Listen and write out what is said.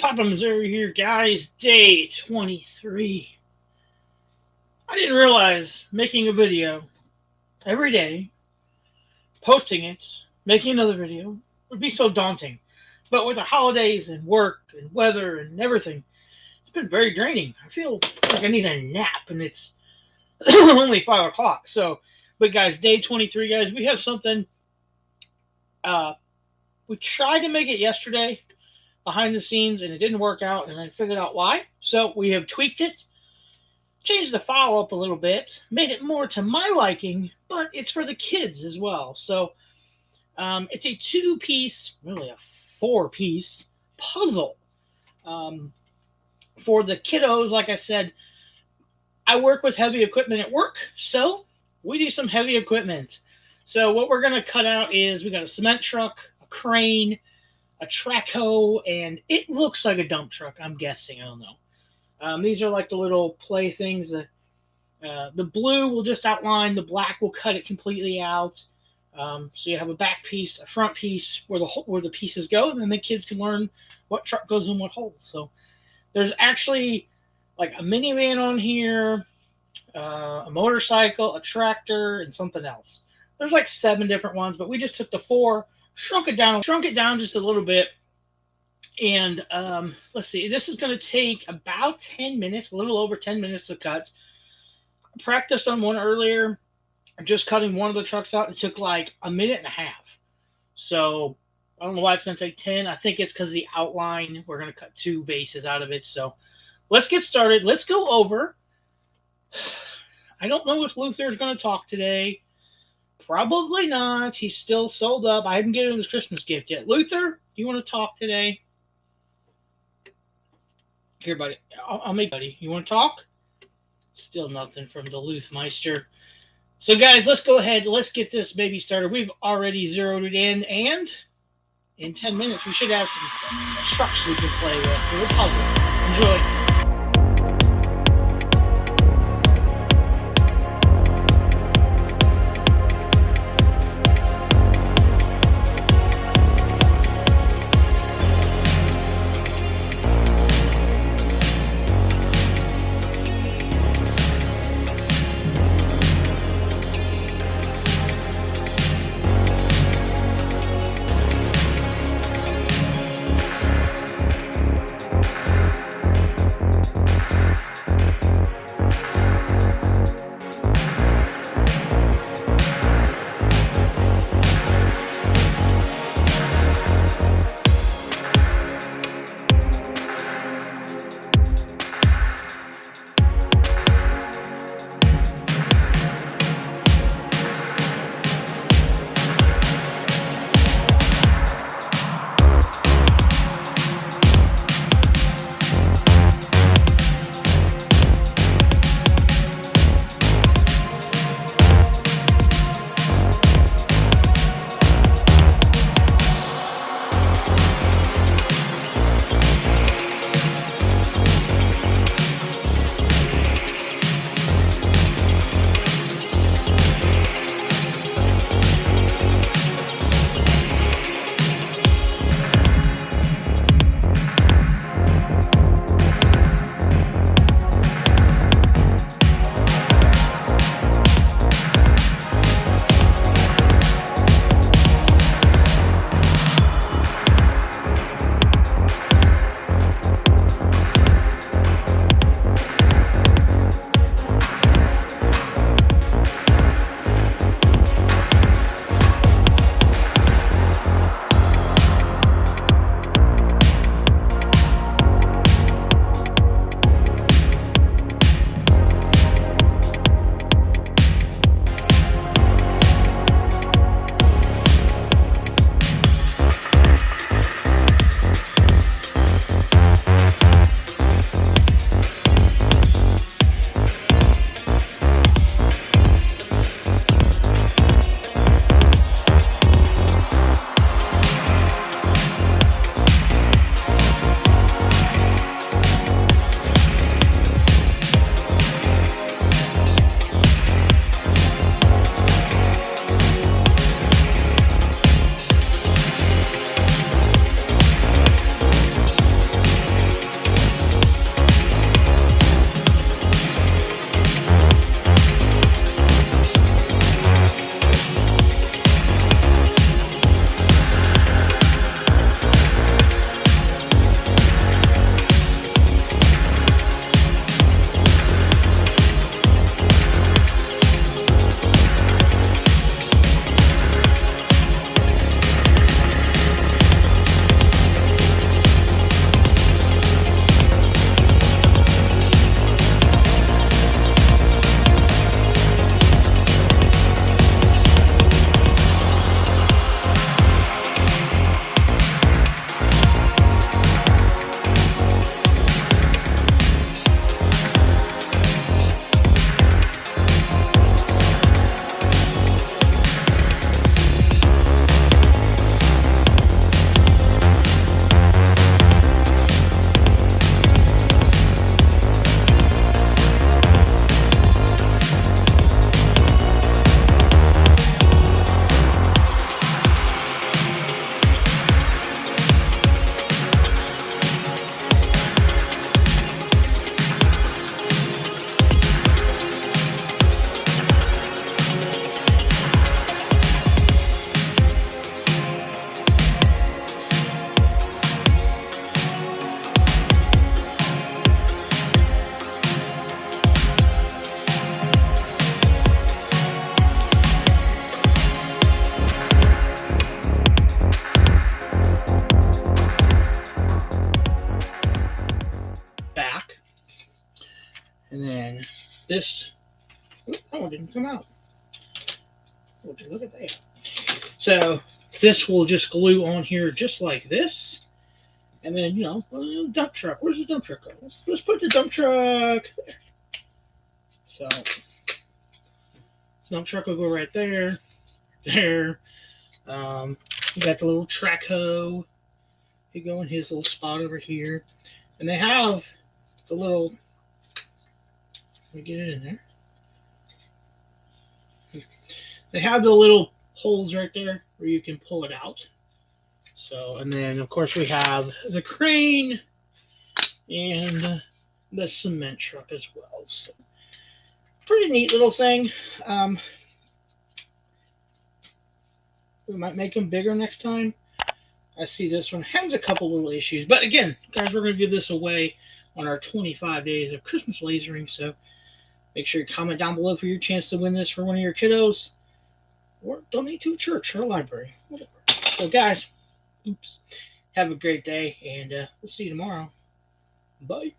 Papa Missouri here, guys. Day 23. I didn't realize making a video every day, posting it, making another video would be so daunting. But with the holidays and work and weather and everything, it's been very draining. I feel like I need a nap, and it's only 5 o'clock. But guys, day 23, guys, we have something. We tried to make it yesterday behind the scenes, and it didn't work out, and I figured out why. So we have tweaked it, changed the file up a little bit, made it more to my liking, but it's for the kids as well. So it's a 2-piece, really a 4-piece puzzle for the kiddos. Like I said, I work with heavy equipment at work, so we do some heavy equipment. So what we're going to cut out is we got a cement truck, a crane, a track hoe, and it looks like a dump truck, I'm guessing. I don't know. These are like the little play things. The blue will just outline, the black will cut it completely out. So you have a back piece, a front piece where the pieces go, and then the kids can learn what truck goes in what hole. So there's actually like a minivan on here, a motorcycle, a tractor, and something else. There's like 7 different ones, but we just took the 4, shrunk it down just a little bit. And let's see, this is going to take about 10 minutes, a little over 10 minutes to cut. I practiced on one earlier, just cutting one of the trucks out. It took like a minute and a half. So I don't know why it's going to take 10. I think it's because of the outline. We're going to cut 2 bases out of it. So let's get started. Let's go over. I don't know if Luther is going to talk today. Probably not. He's still sold up. I haven't given him his Christmas gift yet. Luther, do you want to talk today? Here, buddy. I'll make buddy. You want to talk? Still nothing from the Luthmeister. So, guys, let's go ahead. Let's get this baby started. We've already zeroed it in, and in 10 minutes, we should have some trucks we can play with. A little puzzle. Enjoy. And then this, that one didn't come out. Look at that. So this will just glue on here just like this. And then, dump truck. Where's the dump truck go? Let's put the dump truck there. So dump truck will go right there. There. We got the little track hoe. You go in his little spot over here. And they have the little, let me get it in there. They have the little holes right there where you can pull it out. So, and then of course we have the crane and the cement truck as well. So, pretty neat little thing. We might make them bigger next time. I see this one has a couple little issues. But again, guys, we're going to give this away on our 25 days of Christmas lasering. So make sure you comment down below for your chance to win this for one of your kiddos. Or donate to a church or a library. Whatever. So guys, have a great day. And we'll see you tomorrow. Bye.